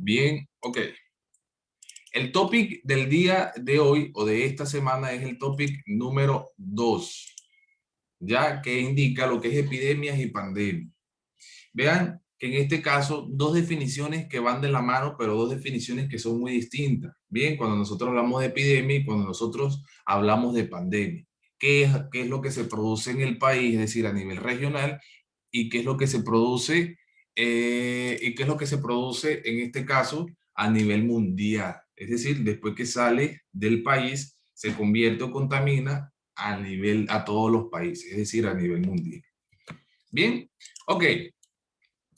Bien, ok. El topic del día de hoy o de esta semana es el topic número 2, ya que indica lo que es epidemias y pandemias. Vean que en este caso, dos definiciones que van de la mano, pero dos definiciones que son muy distintas. Bien, cuando nosotros hablamos de epidemia y cuando nosotros hablamos de pandemia. ¿Qué es lo que se produce en el país, es decir, a nivel regional? ¿Y qué es lo que se produce? ¿Y qué es lo que se produce en este caso a nivel mundial? Es decir, después que sale del país, se convierte o contamina a todos los países, es decir, a nivel mundial. Bien, ok.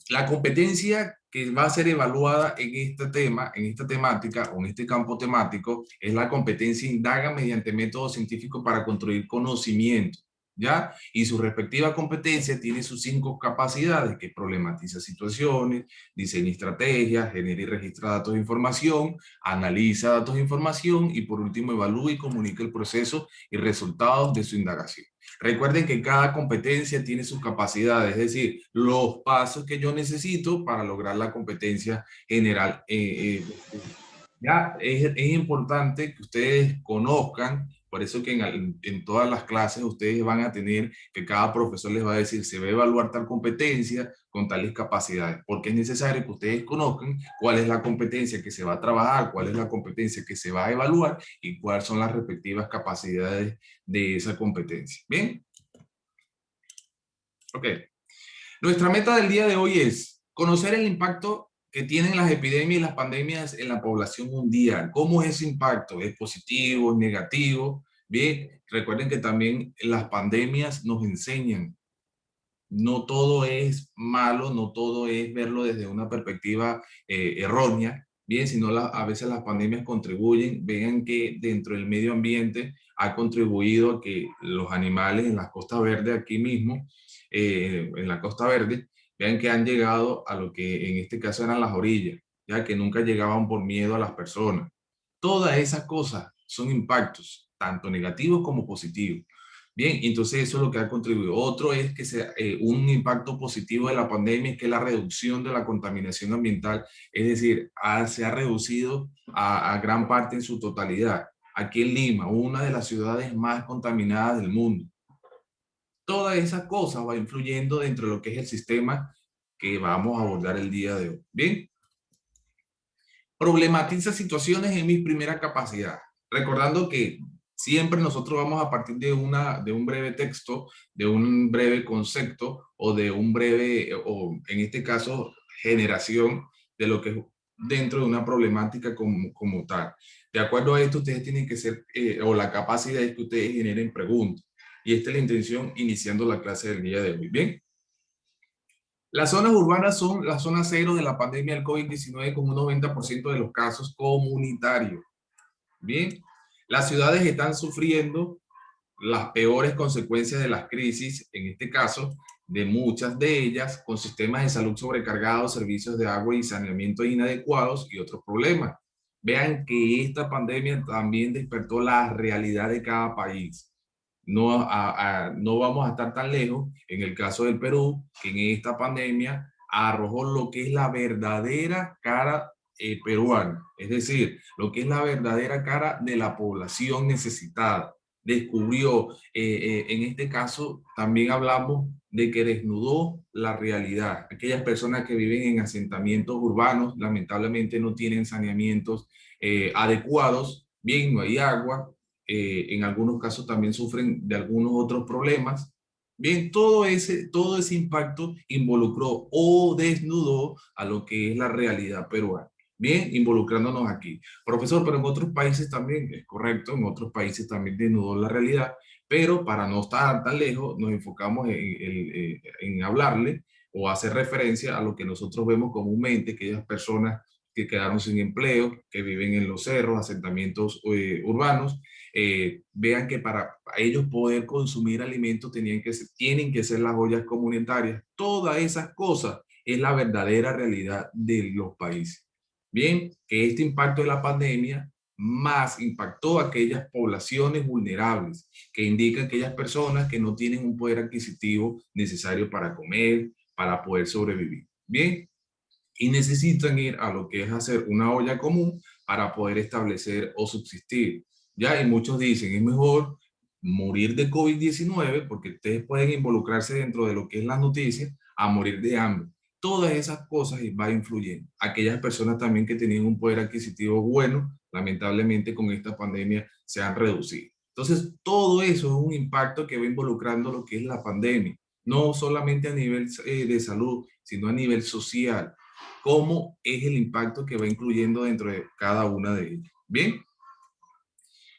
La competencia que va a ser evaluada en este tema, en esta temática o en este campo temático, es la competencia indaga mediante métodos científicos para construir conocimiento, ¿ya? Y su respectiva competencia tiene sus 5 capacidades, que problematiza situaciones, diseña estrategias, genera y registra datos de información, analiza datos de información y por último evalúa y comunica el proceso y resultados de su indagación. Recuerden que cada competencia tiene sus capacidades, es decir, los pasos que yo necesito para lograr la competencia general. Ya es importante que ustedes conozcan, por eso que en todas las clases ustedes van a tener que cada profesor les va a decir, se va a evaluar tal competencia con tales capacidades, porque es necesario que ustedes conozcan cuál es la competencia que se va a trabajar, cuál es la competencia que se va a evaluar y cuáles son las respectivas capacidades de esa competencia. ¿Bien? Ok. Nuestra meta del día de hoy es conocer el impacto que tienen las epidemias y las pandemias en la población mundial. ¿Cómo es ese impacto? ¿Es positivo? ¿Es negativo? Bien, recuerden que también las pandemias nos enseñan. No todo es malo, no todo es verlo desde una perspectiva errónea, bien, sino a veces las pandemias contribuyen, vean que dentro del medio ambiente ha contribuido a que los animales en las costas verdes, aquí mismo, en la Costa Verde, vean que han llegado a lo que en este caso eran las orillas, ya que nunca llegaban por miedo a las personas. Todas esas cosas son impactos, tanto negativos como positivos. Bien, entonces eso es lo que ha contribuido. Otro es que un impacto positivo de la pandemia es que la reducción de la contaminación ambiental, es decir, se ha reducido a gran parte en su totalidad. Aquí en Lima, una de las ciudades más contaminadas del mundo. Todas esas cosas van influyendo dentro de lo que es el sistema que vamos a abordar el día de hoy. Bien, problematiza situaciones en mi primera capacidad. Recordando que siempre nosotros vamos a partir de un breve texto, de un breve concepto o de un breve, o en este caso, generación de lo que es dentro de una problemática como tal. De acuerdo a esto, ustedes tienen que ser, o la capacidad es que ustedes generen preguntas. Y esta es la intención iniciando la clase del día de hoy. Bien. Las zonas urbanas son la zona cero de la pandemia del COVID-19 con un 90% de los casos comunitarios. Bien, las ciudades están sufriendo las peores consecuencias de las crisis, en este caso, de muchas de ellas, con sistemas de salud sobrecargados, servicios de agua y saneamiento inadecuados y otros problemas. Vean que esta pandemia también despertó la realidad de cada país. No vamos a estar tan lejos en el caso del Perú, que en esta pandemia arrojó lo que es la verdadera cara peruana, es decir, lo que es la verdadera cara de la población necesitada. Descubrió, en este caso también hablamos de que desnudó la realidad. Aquellas personas que viven en asentamientos urbanos lamentablemente no tienen saneamientos adecuados, bien, no hay agua, en algunos casos también sufren de algunos otros problemas. Bien, todo ese impacto involucró o desnudó a lo que es la realidad peruana. Bien, involucrándonos aquí. Profesor, pero en otros países también, es correcto, en otros países también desnudó la realidad, pero para no estar tan lejos, nos enfocamos en hablarle o hacer referencia a lo que nosotros vemos comúnmente, aquellas personas que quedaron sin empleo, que viven en los cerros, asentamientos urbanos, vean que para ellos poder consumir alimentos tienen que ser las ollas comunitarias. Todas esas cosas es la verdadera realidad de los países. Bien, que este impacto de la pandemia más impactó a aquellas poblaciones vulnerables, que indican aquellas personas que no tienen un poder adquisitivo necesario para comer, para poder sobrevivir. Bien, y necesitan ir a lo que es hacer una olla común para poder establecer o subsistir. Ya, y muchos dicen, es mejor morir de COVID-19 porque ustedes pueden involucrarse dentro de lo que es las noticias a morir de hambre. Todas esas cosas van influyendo. Aquellas personas también que tenían un poder adquisitivo bueno, lamentablemente con esta pandemia se han reducido. Entonces, todo eso es un impacto que va involucrando lo que es la pandemia, no solamente a nivel de salud, sino a nivel social. Cómo es el impacto que va incluyendo dentro de cada una de ellas. Bien,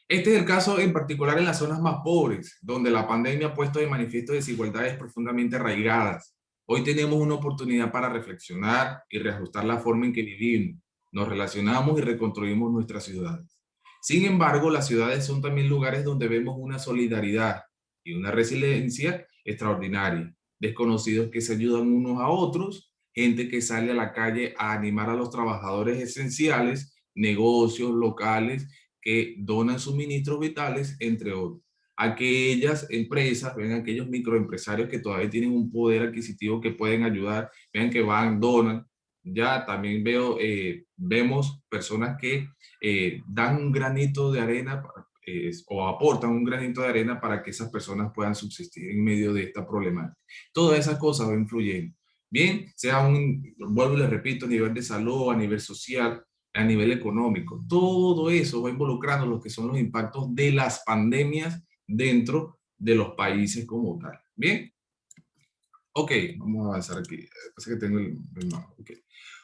este es el caso en particular en las zonas más pobres, donde la pandemia ha puesto de manifiesto desigualdades profundamente arraigadas. Hoy tenemos una oportunidad para reflexionar y reajustar la forma en que vivimos, nos relacionamos y reconstruimos nuestras ciudades. Sin embargo, las ciudades son también lugares donde vemos una solidaridad y una resiliencia extraordinaria. Desconocidos que se ayudan unos a otros, gente que sale a la calle a animar a los trabajadores esenciales, negocios locales que donan suministros vitales, entre otros. Aquellas empresas, ven aquellos microempresarios que todavía tienen un poder adquisitivo que pueden ayudar, vean que van, donan. Ya también vemos personas que dan un granito de arena o aportan un granito de arena para que esas personas puedan subsistir en medio de esta problemática. Todas esas cosas van influyendo. Bien, vuelvo y les repito, a nivel de salud, a nivel social, a nivel económico. Todo eso va involucrando lo que son los impactos de las pandemias dentro de los países como tal. Bien, ok, vamos a avanzar aquí. Pasa que tengo el mapa. Okay.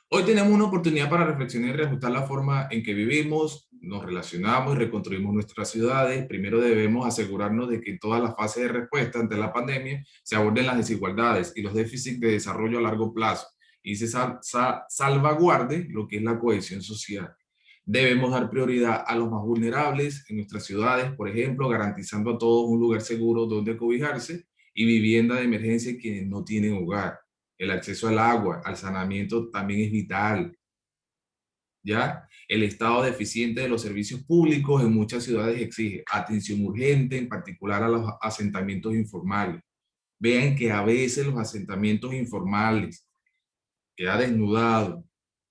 Hoy tenemos una oportunidad para reflexionar y reajustar la forma en que vivimos, nos relacionamos y reconstruimos nuestras ciudades. Primero debemos asegurarnos de que en todas las fases de respuesta ante la pandemia se aborden las desigualdades y los déficits de desarrollo a largo plazo y se salvaguarde lo que es la cohesión social. Debemos dar prioridad a los más vulnerables en nuestras ciudades, por ejemplo, garantizando a todos un lugar seguro donde cobijarse y vivienda de emergencia quienes no tienen hogar. El acceso al agua, al saneamiento también es vital. ¿Ya? El estado deficiente de los servicios públicos en muchas ciudades exige atención urgente, en particular a los asentamientos informales. Vean que a veces los asentamientos informales que ha desnudado,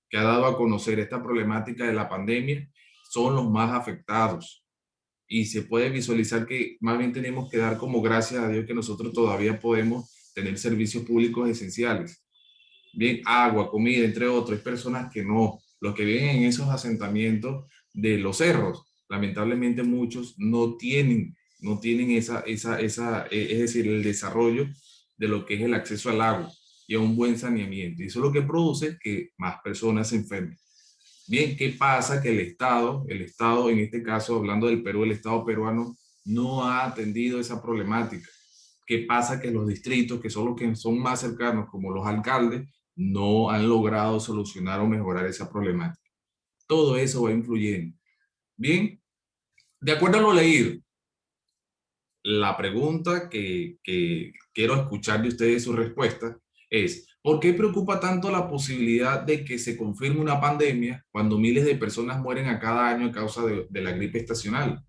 que ha dado a conocer esta problemática de la pandemia, son los más afectados. Y se puede visualizar que más bien tenemos que dar como gracias a Dios que nosotros todavía podemos tener servicios públicos esenciales. Bien, agua, comida, entre otros. Hay personas que no. Los que viven en esos asentamientos de los cerros, lamentablemente muchos no tienen es decir, el desarrollo de lo que es el acceso al agua y a un buen saneamiento. Y eso es lo que produce que más personas se enfermen. Bien, ¿qué pasa? Que el Estado, en este caso, hablando del Perú, el Estado peruano no ha atendido esa problemática. ¿Qué pasa? Que los distritos, que son los que son más cercanos, como los alcaldes, no han logrado solucionar o mejorar esa problemática. Todo eso va influyendo. Bien, de acuerdo a lo leído, la pregunta que quiero escuchar de ustedes su respuesta es, ¿por qué preocupa tanto la posibilidad de que se confirme una pandemia cuando miles de personas mueren a cada año a causa de la gripe estacional?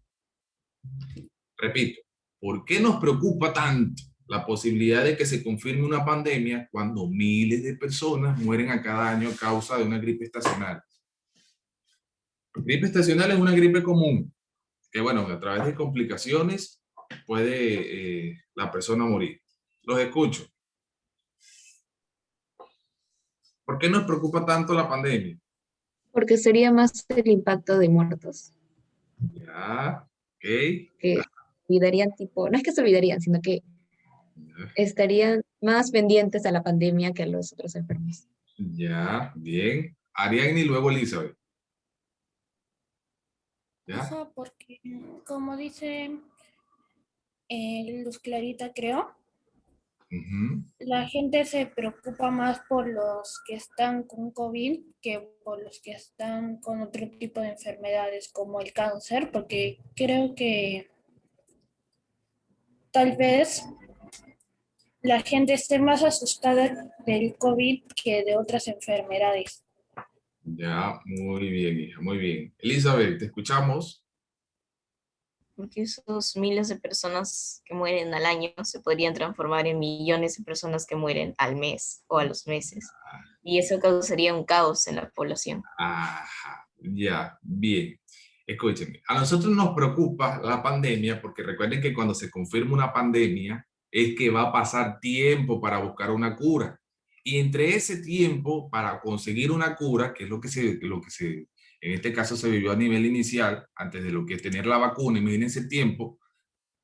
Repito, ¿por qué nos preocupa tanto la posibilidad de que se confirme una pandemia cuando miles de personas mueren a cada año a causa de una gripe estacional? Gripe estacional es una gripe común, que bueno, a través de complicaciones puede la persona morir. Los escucho. ¿Por qué nos preocupa tanto la pandemia? Porque sería más el impacto de muertos, Ya, ok. que olvidarían tipo, no es que se olvidarían, sino que estarían más pendientes a la pandemia que a los otros enfermos. Ya, bien. Ariadne y luego Elizabeth. ¿Ya? Ajá, porque como dice Luz Clarita, creo, Ujú. la gente se preocupa más por los que están con COVID que por los que están con otro tipo de enfermedades como el cáncer, porque creo que tal vez la gente esté más asustada del COVID que de otras enfermedades. Ya, muy bien, hija, muy bien. Elizabeth, te escuchamos. Porque esos miles de personas que mueren al año se podrían transformar en millones de personas que mueren al mes o a los meses. y eso causaría un caos en la población. Ajá, ya, bien. Escúchenme, a nosotros nos preocupa la pandemia porque recuerden que cuando se confirma una pandemia es que va a pasar tiempo para buscar una cura. Y entre ese tiempo para conseguir una cura, que es en este caso se vivió a nivel inicial, antes de lo que tener la vacuna, imagínense el tiempo.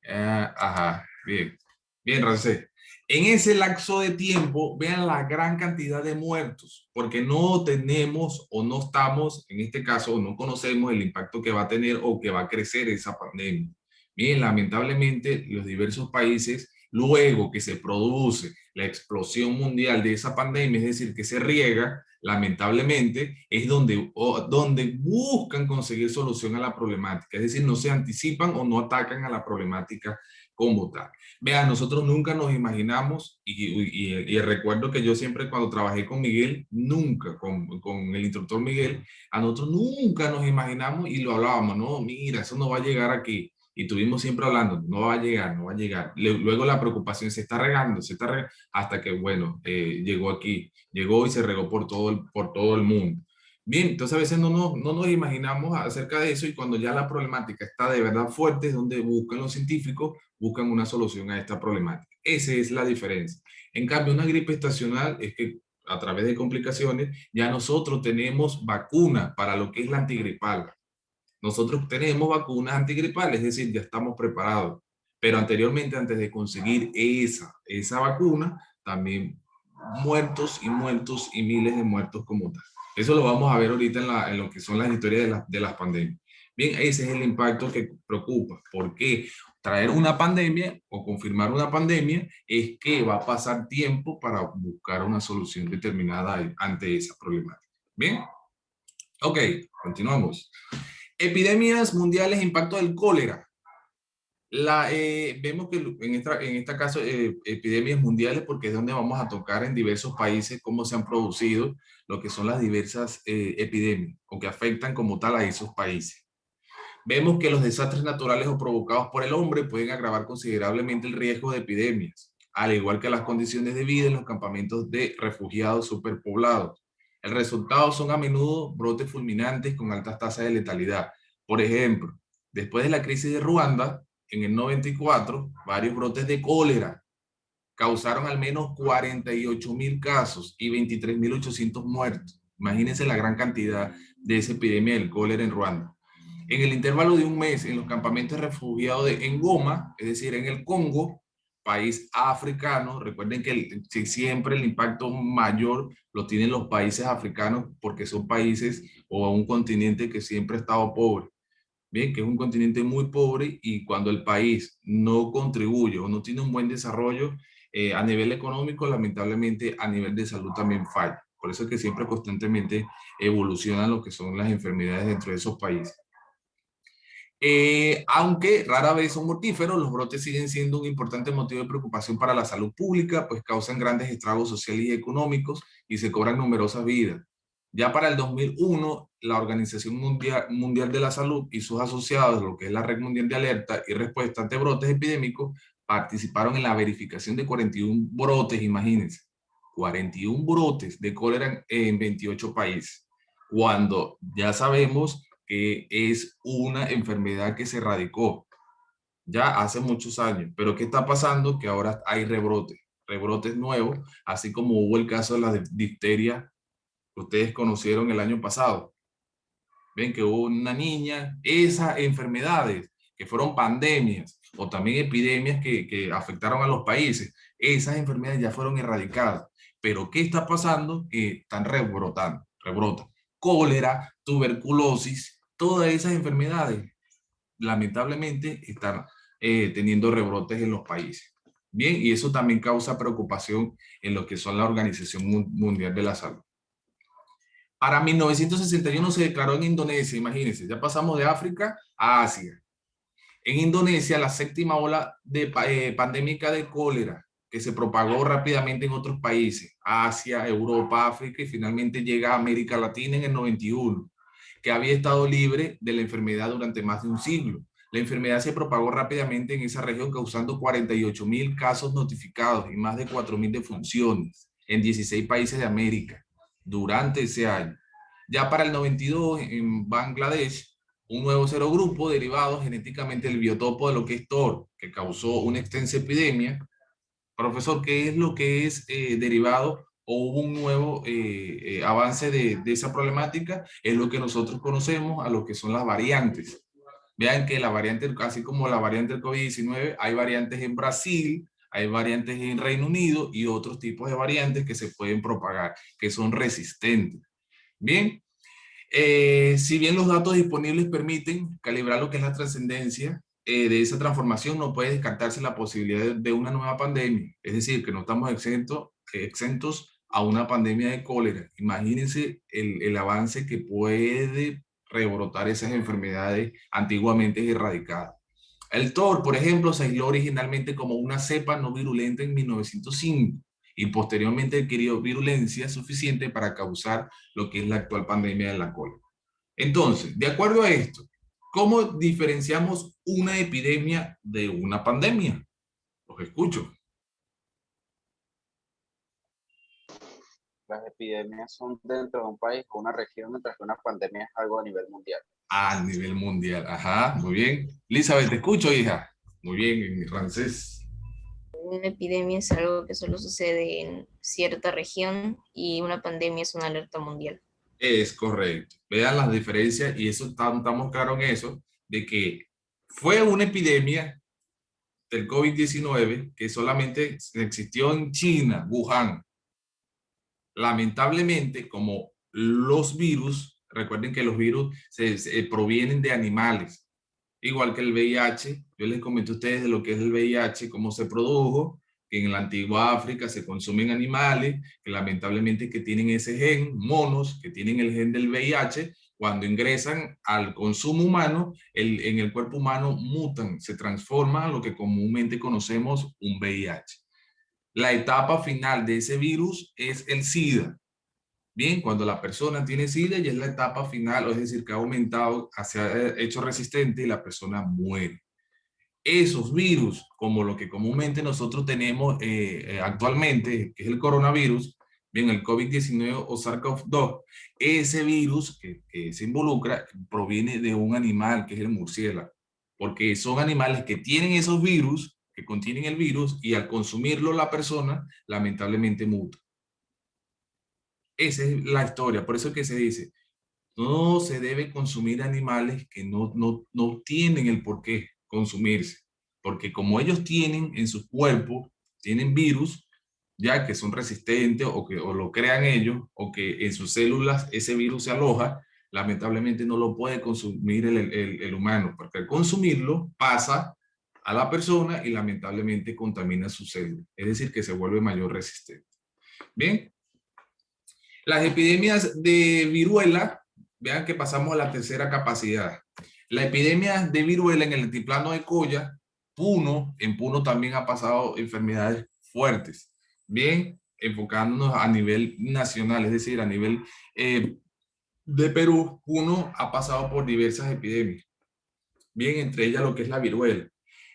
Ajá, bien, bien, Rancé. En ese lapso de tiempo, vean la gran cantidad de muertos, porque no tenemos o no estamos, en este caso, no conocemos el impacto que va a tener o que va a crecer esa pandemia. Bien, lamentablemente, los diversos países, luego que se produce la explosión mundial de esa pandemia, es decir, que se riega, lamentablemente, es donde buscan conseguir solución a la problemática, es decir, no se anticipan o no atacan a la problemática como tal. Vean, nosotros nunca nos imaginamos, y recuerdo que yo siempre cuando trabajé con Miguel, nunca, con el instructor Miguel, a nosotros nunca nos imaginamos y lo hablábamos, no, mira, eso no va a llegar aquí. Y estuvimos siempre hablando, no va a llegar, no va a llegar. Luego la preocupación se está regando, hasta que, bueno, llegó aquí, llegó y se regó por todo el mundo. Bien, entonces a veces no nos imaginamos acerca de eso y cuando ya la problemática está de verdad fuerte es donde buscan los científicos, buscan una solución a esta problemática. Esa es la diferencia. En cambio, una gripe estacional es que a través de complicaciones ya nosotros tenemos vacuna para lo que es la antigripal. Nosotros tenemos vacunas antigripales, es decir, ya estamos preparados. Pero anteriormente, antes de conseguir esa vacuna, también muertos y muertos y miles de muertos como tal. Eso lo vamos a ver ahorita en lo que son las historias de las pandemias. Bien, ese es el impacto que preocupa. ¿Por qué? Traer una pandemia o confirmar una pandemia es que va a pasar tiempo para buscar una solución determinada ante esa problemática. Bien, ok, continuamos. Epidemias mundiales, impacto del cólera. Vemos que en este caso epidemias mundiales porque es donde vamos a tocar en diversos países cómo se han producido lo que son las diversas epidemias o que afectan como tal a esos países. Vemos que los desastres naturales o provocados por el hombre pueden agravar considerablemente el riesgo de epidemias, al igual que las condiciones de vida en los campamentos de refugiados superpoblados. El resultado son a menudo brotes fulminantes con altas tasas de letalidad. Por ejemplo, después de la crisis de Ruanda, en el 94, varios brotes de cólera causaron al menos 48.000 casos y 23.800 muertos. Imagínense la gran cantidad de esa epidemia del cólera en Ruanda. En el intervalo de un mes, en los campamentos refugiados de Ngoma, es decir, en el Congo, país africano, recuerden que siempre el impacto mayor lo tienen los países africanos porque son países o un continente que siempre ha estado pobre. Bien, que es un continente muy pobre y cuando el país no contribuye o no tiene un buen desarrollo a nivel económico, lamentablemente a nivel de salud también falla. Por eso es que siempre constantemente evolucionan lo que son las enfermedades dentro de esos países. Aunque rara vez son mortíferos, los brotes siguen siendo un importante motivo de preocupación para la salud pública, pues causan grandes estragos sociales y económicos y se cobran numerosas vidas. Ya para el 2001, la Organización Mundial de la Salud y sus asociados, lo que es la Red Mundial de Alerta y Respuesta ante Brotes Epidémicos, participaron en la verificación de 41 brotes, imagínense, 41 brotes de cólera en 28 países, cuando ya sabemos que es una enfermedad que se erradicó ya hace muchos años. Pero ¿qué está pasando? Que ahora hay rebrotes nuevos, así como hubo el caso de la difteria que ustedes conocieron el año pasado. Ven que hubo una niña, esas enfermedades que fueron pandemias o también epidemias que afectaron a los países, esas enfermedades ya fueron erradicadas. Pero ¿qué está pasando? Que están rebrotan. Cólera, tuberculosis, todas esas enfermedades lamentablemente están teniendo rebrotes en los países. Bien, y eso también causa preocupación en lo que son la Organización Mundial de la Salud. Para 1961 se declaró en Indonesia, imagínense, ya pasamos de África a Asia. En Indonesia, la séptima ola pandémica de cólera, que se propagó rápidamente en otros países, Asia, Europa, África y finalmente llega a América Latina en el 91, que había estado libre de la enfermedad durante más de un siglo. La enfermedad se propagó rápidamente en esa región, causando 48.000 casos notificados y más de 4.000 defunciones en 16 países de América. durante ese año. Ya para el 92, en Bangladesh, un nuevo serogrupo derivado genéticamente del biotopo de lo que es TOR, que causó una extensa epidemia. Profesor, ¿qué es lo que es derivado o hubo un nuevo avance de esa problemática? Es lo que nosotros conocemos a lo que son las variantes. Vean que la variante, así como la variante del COVID-19, hay variantes en Brasil, hay variantes en Reino Unido y otros tipos de variantes que se pueden propagar, que son resistentes. Bien, si bien los datos disponibles permiten calibrar lo que es la trascendencia de esa transformación, no puede descartarse la posibilidad de una nueva pandemia. Es decir, que no estamos exentos a una pandemia de cólera. Imagínense el avance que puede rebrotar esas enfermedades antiguamente erradicadas. El TOR, por ejemplo, se aisló originalmente como una cepa no virulenta en 1905 y posteriormente adquirió virulencia suficiente para causar lo que es la actual pandemia de la cólera. Entonces, de acuerdo a esto, ¿cómo diferenciamos una epidemia de una pandemia? Los escucho. Las epidemias son dentro de un país o una región, mientras que una pandemia es algo a nivel mundial. A nivel mundial, ajá, muy bien. Elizabeth, te escucho, hija. Muy bien, en francés. Una epidemia es algo que solo sucede en cierta región y una pandemia es una alerta mundial. Es correcto. Vean las diferencias y eso estamos claros en eso, de que fue una epidemia del COVID-19 que solamente existió en China, Wuhan. Lamentablemente, como los virus, recuerden que los virus se provienen de animales, igual que el VIH. Yo les comento a ustedes de lo que es el VIH, cómo se produjo, que en la antigua África se consumen animales, que lamentablemente que tienen ese gen, monos, que tienen el gen del VIH, cuando ingresan al consumo humano, en el cuerpo humano mutan, se transforman a lo que comúnmente conocemos un VIH. La etapa final de ese virus es el SIDA. Bien, cuando la persona tiene SIDA ya es la etapa final, es decir, que ha aumentado, se ha hecho resistente y la persona muere. Esos virus, como lo que comúnmente nosotros tenemos actualmente, que es el coronavirus, bien, el COVID-19 o SARS-CoV-2, ese virus que se involucra proviene de un animal, que es el murciélago, porque son animales que tienen esos virus, que contienen el virus, y al consumirlo la persona, lamentablemente muta. Esa es la historia, por eso es que se dice, no se debe consumir animales que no tienen el por qué consumirse, porque como ellos tienen en su cuerpo, tienen virus, ya que son resistentes o lo crean ellos, o que en sus células ese virus se aloja, lamentablemente no lo puede consumir el humano, porque al consumirlo pasa a la persona y lamentablemente contamina su célula, es decir, que se vuelve mayor resistente. Bien, las epidemias de viruela, vean que pasamos a la tercera capacidad. La epidemia de viruela en el altiplano de Coya, Puno, en Puno también ha pasado enfermedades fuertes. Bien, enfocándonos a nivel nacional, es decir, a nivel de Perú, Puno ha pasado por diversas epidemias. Bien, entre ellas lo que es la viruela.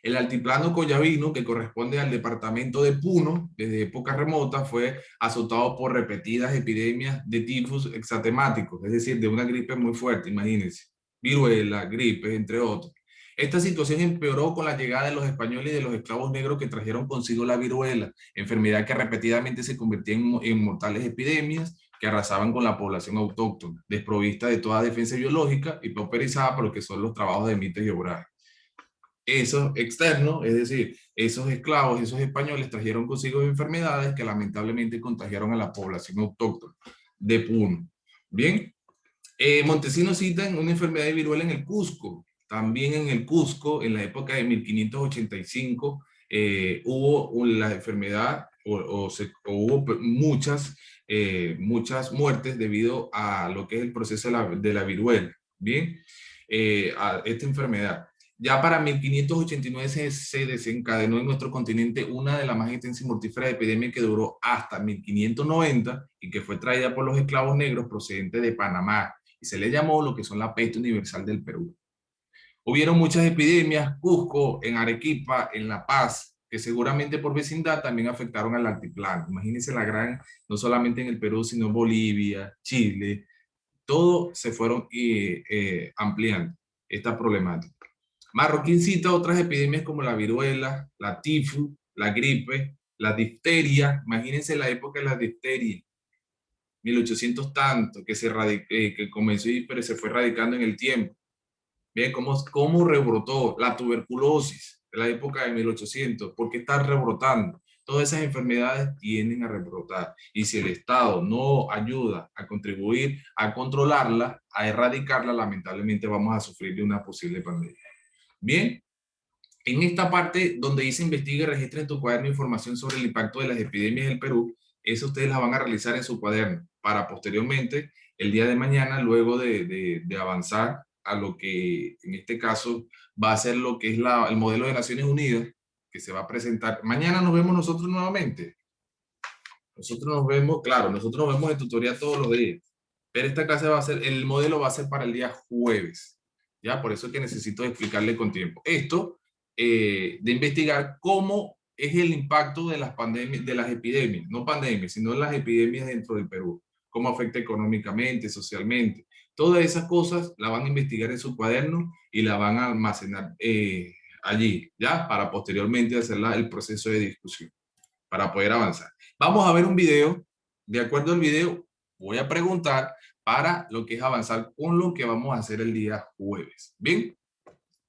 El altiplano coyabino, que corresponde al departamento de Puno, desde épocas remotas, fue azotado por repetidas epidemias de tifus exatemáticos, es decir, de una gripe muy fuerte, imagínense. Viruela, gripe, entre otros. Esta situación empeoró con la llegada de los españoles y de los esclavos negros que trajeron consigo la viruela, enfermedad que repetidamente se convertía en mortales epidemias que arrasaban con la población autóctona, desprovista de toda defensa biológica y pauperizada por lo que son los trabajos de mites y obrajes. Esos externos, es decir, esos esclavos, esos españoles trajeron consigo enfermedades que lamentablemente contagiaron a la población autóctona de Puno. Bien, Montesinos cita una enfermedad de viruela en el Cusco. También en el Cusco, en la época de 1585, hubo la enfermedad o hubo muchas muertes debido a lo que es el proceso de la viruela. Bien, a esta enfermedad. Ya para 1589 se desencadenó en nuestro continente una de las más intensas y mortíferas epidemias que duró hasta 1590 y que fue traída por los esclavos negros procedentes de Panamá y se le llamó lo que son la peste universal del Perú. Hubieron muchas epidemias, Cusco, en Arequipa, en La Paz, que seguramente por vecindad también afectaron al altiplano. Imagínense no solamente en el Perú, sino en Bolivia, Chile, todo se fueron ampliando esta problemática. Marroquín cita otras epidemias como la viruela, la tifus, la gripe, la difteria. Imagínense la época de la difteria, 1800 tanto, que comenzó pero se fue radicando en el tiempo. Bien, cómo rebrotó la tuberculosis de la época de 1800, ¿por qué está rebrotando? Todas esas enfermedades tienden a rebrotar. Y si el Estado no ayuda a contribuir a controlarla, a erradicarla, lamentablemente vamos a sufrir de una posible pandemia. Bien, en esta parte donde dice investiga y registra en tu cuaderno información sobre el impacto de las epidemias del Perú, eso ustedes las van a realizar en su cuaderno para posteriormente, el día de mañana, luego de avanzar a lo que en este caso va a ser lo que es el modelo de Naciones Unidas, que se va a presentar. Mañana nos vemos nosotros nuevamente. Nosotros nos vemos, claro, nosotros nos vemos en tutoría todos los días, pero esta clase el modelo va a ser para el día jueves, ¿ya? Por eso es que necesito explicarle con tiempo. Esto de investigar cómo es el impacto de las pandemias, de las epidemias, no pandemias, sino las epidemias dentro del Perú, cómo afecta económicamente, socialmente. Todas esas cosas la van a investigar en su cuaderno y la van a almacenar allí, ¿ya? Para posteriormente hacer el proceso de discusión, para poder avanzar. Vamos a ver un video. De acuerdo al video, voy a preguntar para lo que es avanzar con lo que vamos a hacer el día jueves. ¿Bien?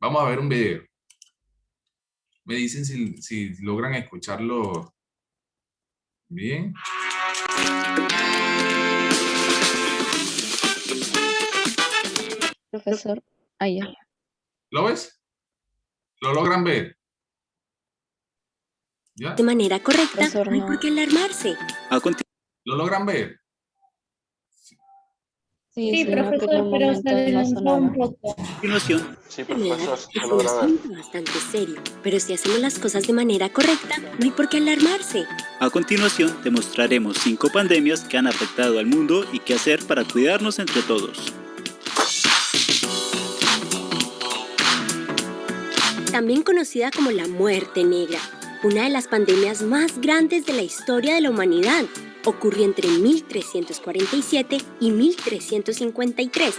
Vamos a ver un video. Me dicen si logran escucharlo bien. Profesor, allá. ¿Lo ves? ¿Lo logran ver? ¿Ya? De manera correcta, Profesor, no hay no. por qué alarmarse. ¿Lo logran ver? Sí, Sí, sino que profesor, en un pero momento se no adelantó sonaba. un poco. continuación, Sí, La enfermedad profesor, sí es se un logra ver. asunto bastante serio, pero si hacemos las cosas de manera correcta, no hay por qué alarmarse. a continuación te mostraremos 5 pandemias que han afectado al mundo y qué hacer para cuidarnos entre todos. También conocida como la muerte negra, una de las pandemias más grandes de la historia de la humanidad, ocurrió entre 1347 y 1353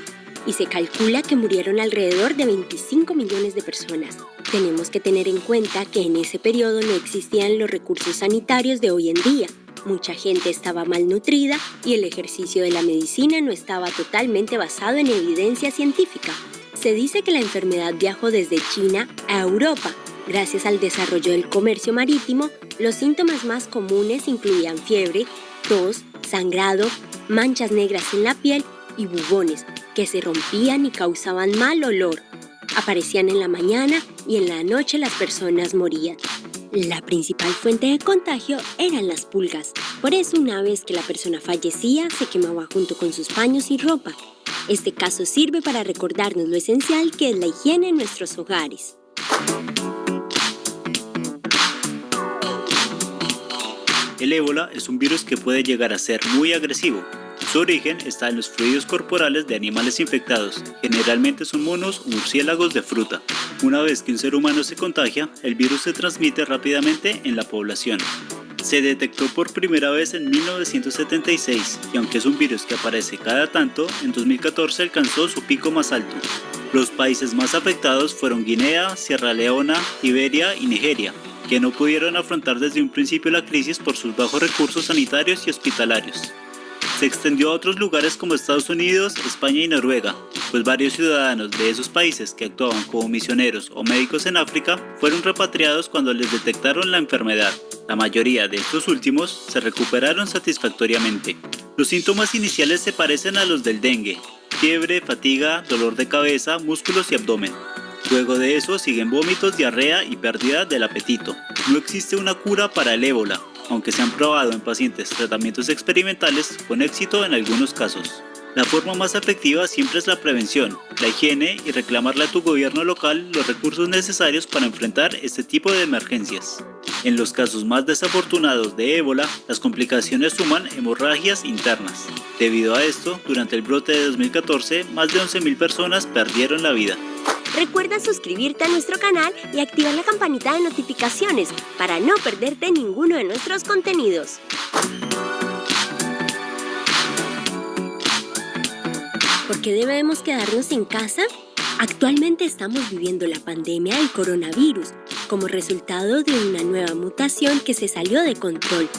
y se calcula que murieron alrededor de 25 millones de personas. Tenemos que tener en cuenta que en ese periodo no existían los recursos sanitarios de hoy en día. Mucha gente estaba malnutrida y el ejercicio de la medicina no estaba totalmente basado en evidencia científica. Se dice que la enfermedad viajó desde China a Europa. Gracias al desarrollo del comercio marítimo, los síntomas más comunes incluían fiebre, tos, sangrado, manchas negras en la piel y bubones que se rompían y causaban mal olor. Aparecían en la mañana y en la noche las personas morían. La principal fuente de contagio eran las pulgas. Por eso una vez que la persona fallecía, se quemaba junto con sus paños y ropa. Este caso sirve para recordarnos lo esencial que es la higiene en nuestros hogares. El ébola es un virus que puede llegar a ser muy agresivo. Su origen está en los fluidos corporales de animales infectados, generalmente son monos o murciélagos de fruta. Una vez que un ser humano se contagia, el virus se transmite rápidamente en la población. Se detectó por primera vez en 1976 y aunque es un virus que aparece cada tanto, en 2014 alcanzó su pico más alto. Los países más afectados fueron Guinea, Sierra Leona, Liberia y Nigeria, que no pudieron afrontar desde un principio la crisis por sus bajos recursos sanitarios y hospitalarios. Se extendió a otros lugares como Estados Unidos, España y Noruega, pues varios ciudadanos de esos países que actuaban como misioneros o médicos en África fueron repatriados cuando les detectaron la enfermedad. La mayoría de estos últimos se recuperaron satisfactoriamente. Los síntomas iniciales se parecen a los del dengue: fiebre, fatiga, dolor de cabeza, músculos y abdomen. Luego de eso siguen vómitos, diarrea y pérdida del apetito. No existe una cura para el ébola, aunque se han probado en pacientes tratamientos experimentales con éxito en algunos casos. La forma más efectiva siempre es la prevención, la higiene y reclamarle a tu gobierno local los recursos necesarios para enfrentar este tipo de emergencias. En los casos más desafortunados de ébola, las complicaciones suman hemorragias internas. Debido a esto, durante el brote de 2014, más de 11.000 personas perdieron la vida. Recuerda suscribirte a nuestro canal y activar la campanita de notificaciones para no perderte ninguno de nuestros contenidos. ¿Por qué debemos quedarnos en casa? Actualmente estamos viviendo la pandemia del coronavirus como resultado de una nueva mutación que se salió de control.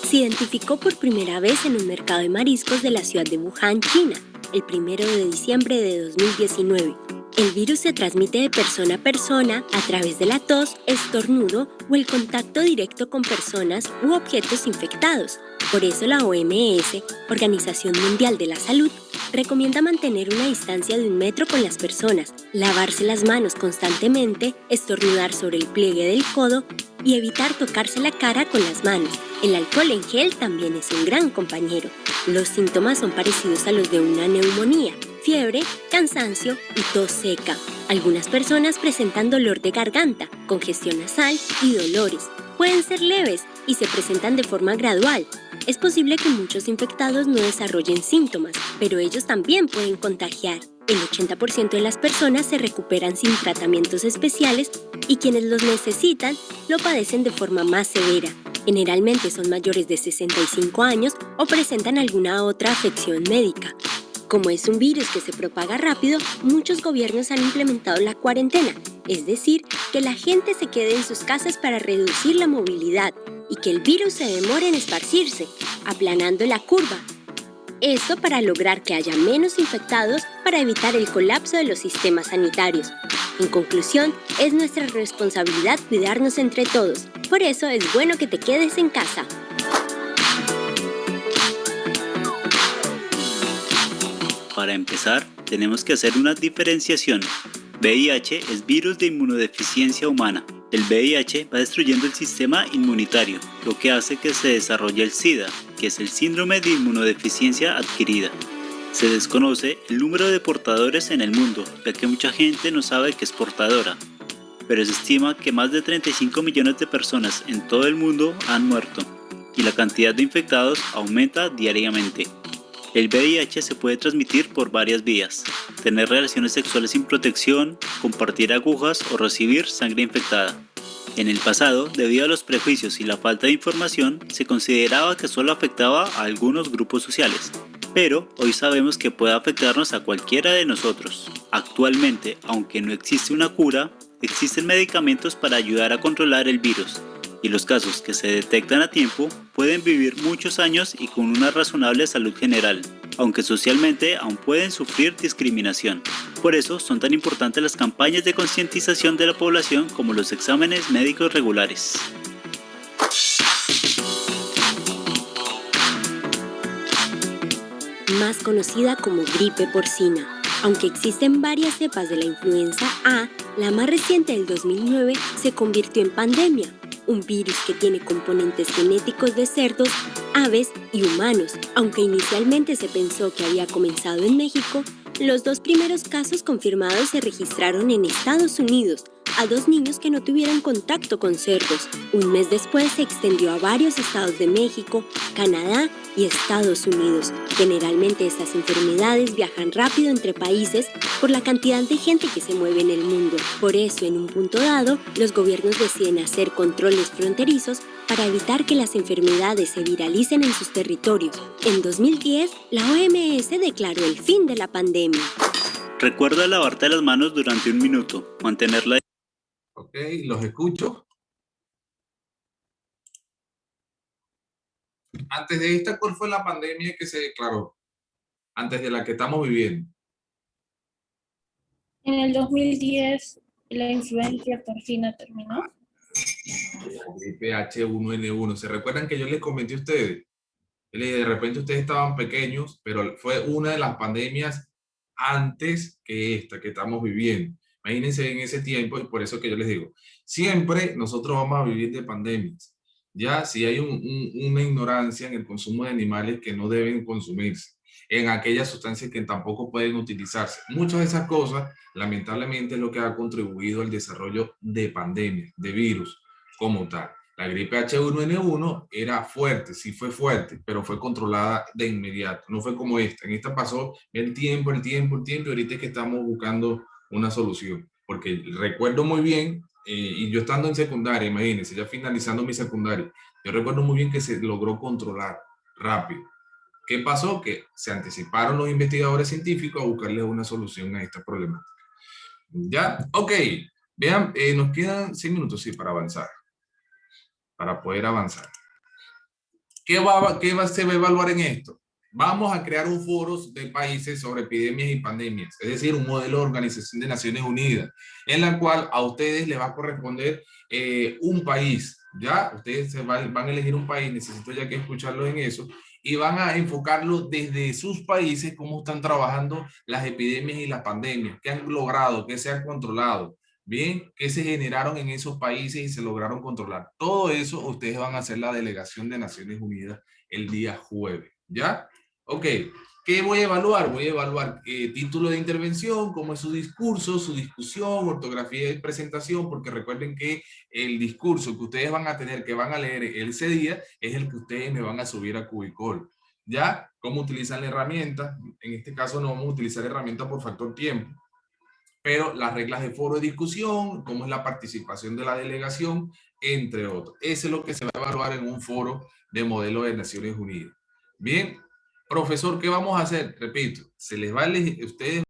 Se identificó por primera vez en un mercado de mariscos de la ciudad de Wuhan, China, el 1 de diciembre de 2019. El virus se transmite de persona a persona a través de la tos, estornudo o el contacto directo con personas u objetos infectados. Por eso la OMS, Organización Mundial de la Salud, recomienda mantener una distancia de 1 metro con las personas, lavarse las manos constantemente, estornudar sobre el pliegue del codo y evitar tocarse la cara con las manos. El alcohol en gel también es un gran compañero. Los síntomas son parecidos a los de una neumonía: fiebre, cansancio y tos seca. Algunas personas presentan dolor de garganta, congestión nasal y dolores. Pueden ser leves y se presentan de forma gradual. Es posible que muchos infectados no desarrollen síntomas, pero ellos también pueden contagiar. El 80% de las personas se recuperan sin tratamientos especiales y quienes los necesitan lo padecen de forma más severa. Generalmente son mayores de 65 años o presentan alguna otra afección médica. Como es un virus que se propaga rápido, muchos gobiernos han implementado la cuarentena, es decir, que la gente se quede en sus casas para reducir la movilidad y que el virus se demore en esparcirse, aplanando la curva. Esto para lograr que haya menos infectados para evitar el colapso de los sistemas sanitarios. En conclusión, es nuestra responsabilidad cuidarnos entre todos. Por eso es bueno que te quedes en casa. Para empezar, tenemos que hacer una diferenciación. VIH es virus de inmunodeficiencia humana. El VIH va destruyendo el sistema inmunitario, lo que hace que se desarrolle el SIDA, que es el síndrome de inmunodeficiencia adquirida. Se desconoce el número de portadores en el mundo, ya que mucha gente no sabe que es portadora, pero se estima que más de 35 millones de personas en todo el mundo han muerto, y la cantidad de infectados aumenta diariamente. El VIH se puede transmitir por varias vías: tener relaciones sexuales sin protección, compartir agujas o recibir sangre infectada. En el pasado, debido a los prejuicios y la falta de información, se consideraba que solo afectaba a algunos grupos sociales, pero hoy sabemos que puede afectarnos a cualquiera de nosotros. Actualmente, aunque no existe una cura, existen medicamentos para ayudar a controlar el virus, y los casos que se detectan a tiempo pueden vivir muchos años y con una razonable salud general, aunque socialmente aún pueden sufrir discriminación. Por eso son tan importantes las campañas de concientización de la población como los exámenes médicos regulares. Más conocida como gripe porcina. Aunque existen varias cepas de la influenza A, la más reciente del 2009 se convirtió en pandemia. Un virus que tiene componentes genéticos de cerdos, aves y humanos. Aunque inicialmente se pensó que había comenzado en México, los 2 primeros casos confirmados se registraron en Estados Unidos, a 2 niños que no tuvieron contacto con cerdos. Un mes después se extendió a varios estados de México, Canadá y Estados Unidos. Generalmente estas enfermedades viajan rápido entre países por la cantidad de gente que se mueve en el mundo. Por eso, en un punto dado, los gobiernos deciden hacer controles fronterizos para evitar que las enfermedades se viralicen en sus territorios. En 2010, la OMS declaró el fin de la pandemia. Recuerda lavarte las manos durante 1 minuto, mantenerla. Ok, los escucho. Antes de esta, ¿cuál fue la pandemia que se declaró? Antes de la que estamos viviendo. En el 2010 la influencia porcina terminó. La gripe H1N1. ¿Se recuerdan que yo les comenté a ustedes? De repente ustedes estaban pequeños, pero fue una de las pandemias antes que esta que estamos viviendo. Imagínense en ese tiempo, y por eso que yo les digo, siempre nosotros vamos a vivir de pandemias. Ya si hay una ignorancia en el consumo de animales que no deben consumirse, en aquellas sustancias que tampoco pueden utilizarse. Muchas de esas cosas, lamentablemente, es lo que ha contribuido al desarrollo de pandemias, de virus como tal. La gripe H1N1 era fuerte, sí fue fuerte, pero fue controlada de inmediato. No fue como esta. En esta pasó el tiempo, y ahorita es que estamos buscando una solución. porque recuerdo muy bien, y yo estando en secundaria, imagínense, ya finalizando mi secundaria, yo recuerdo muy bien que se logró controlar rápido. ¿Qué pasó? Que se anticiparon los investigadores científicos a buscarle una solución a esta problemática. ¿Ya? Ok. Vean, nos quedan 6 minutos, sí, para avanzar. Para poder avanzar. ¿Qué se va a evaluar en esto? Vamos a crear un foro de países sobre epidemias y pandemias, es decir, un modelo de Organización de Naciones Unidas, en la cual a ustedes les va a corresponder un país, ¿ya? Ustedes van a elegir un país, necesito ya que escucharlo en eso, y van a enfocarlo desde sus países, cómo están trabajando las epidemias y las pandemias, qué han logrado, qué se han controlado, bien, qué se generaron en esos países y se lograron controlar. Todo eso ustedes van a hacer la delegación de Naciones Unidas el día jueves, ¿ya? Ok, ¿qué voy a evaluar? Voy a evaluar título de intervención, cómo es su discurso, su discusión, ortografía y presentación, porque recuerden que el discurso que ustedes van a tener, que van a leer ese día, es el que ustedes me van a subir a Cubicol. ¿Ya? ¿Cómo utilizan la herramienta? En este caso no vamos a utilizar la herramienta por factor tiempo, pero las reglas de foro de discusión, cómo es la participación de la delegación, entre otros. Eso es lo que se va a evaluar en un foro de modelo de Naciones Unidas. Bien, profesor, ¿qué vamos a hacer? Repito, se les va a elegir, ustedes